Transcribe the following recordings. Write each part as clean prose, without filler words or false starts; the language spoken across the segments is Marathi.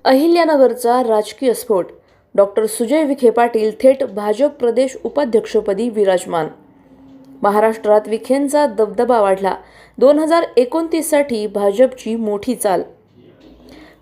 अहिल्यानगरचा राजकीय स्फोट. डॉक्टर सुजय विखे पाटील थेट भाजप प्रदेश उपाध्यक्षपदी विराजमान. महाराष्ट्रात विखेंचा दबदबा वाढला. 2029 साठी भाजपची मोठी चाल.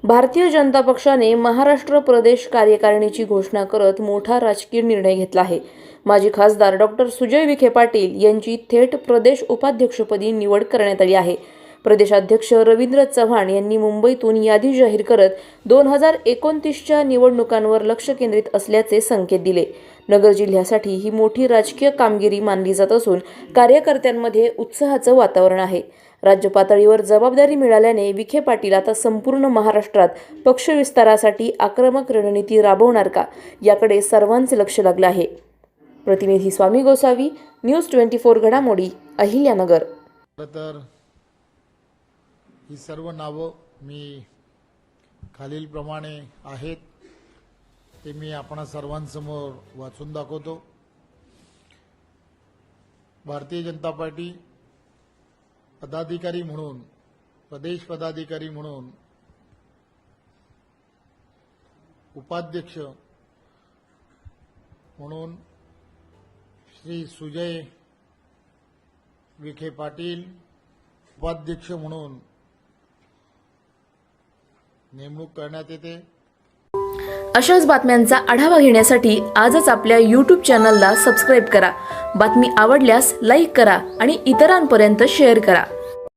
भारतीय जनता पक्षाने महाराष्ट्र प्रदेश कार्यकारिणीची घोषणा करत मोठा राजकीय निर्णय घेतला आहे. माजी खासदार डॉक्टर सुजय विखे पाटील यांची थेट प्रदेश उपाध्यक्षपदी निवड करण्यात आली आहे. प्रदेशाध्यक्ष रवींद्र चव्हाण यांनी मुंबईतून यादी जाहीर करत 2029च्या निवडणुकांवर लक्ष केंद्रित असल्याचे संकेत दिले. नगर जिल्ह्यासाठी ही मोठी राजकीय कामगिरी मानली जात असून कार्यकर्त्यांमध्ये उत्साहाचं वातावरण आहे. राज्य पातळीवर जबाबदारी मिळाल्याने विखे पाटील आता संपूर्ण महाराष्ट्रात पक्ष विस्तारासाठी आक्रमक रणनीती राबवणार का, याकडे सर्वांचे लक्ष लागलं आहे. प्रतिनिधी स्वामी गोसावी, न्यूज 24 घडामोडी, अहिल्यानगर. तर ही सर्व नावं मी खालीलप्रमाणे आहेत ते मी आपण सर्वांसमोर वाचून दाखवतो. भारतीय जनता पार्टी पदाधिकारी म्हणून, प्रदेश पदाधिकारी म्हणून, उपाध्यक्ष म्हणून श्री सुजय विखे पाटील, उपाध्यक्ष म्हणून नेमणूक करण्यात येते. अशाच बातम्यांचा आढावा घेण्यासाठी आजच आपल्या YouTube चॅनलला सबस्क्राईब करा. बातमी आवडल्यास लाईक करा आणि इतरांपर्यंत शेअर करा.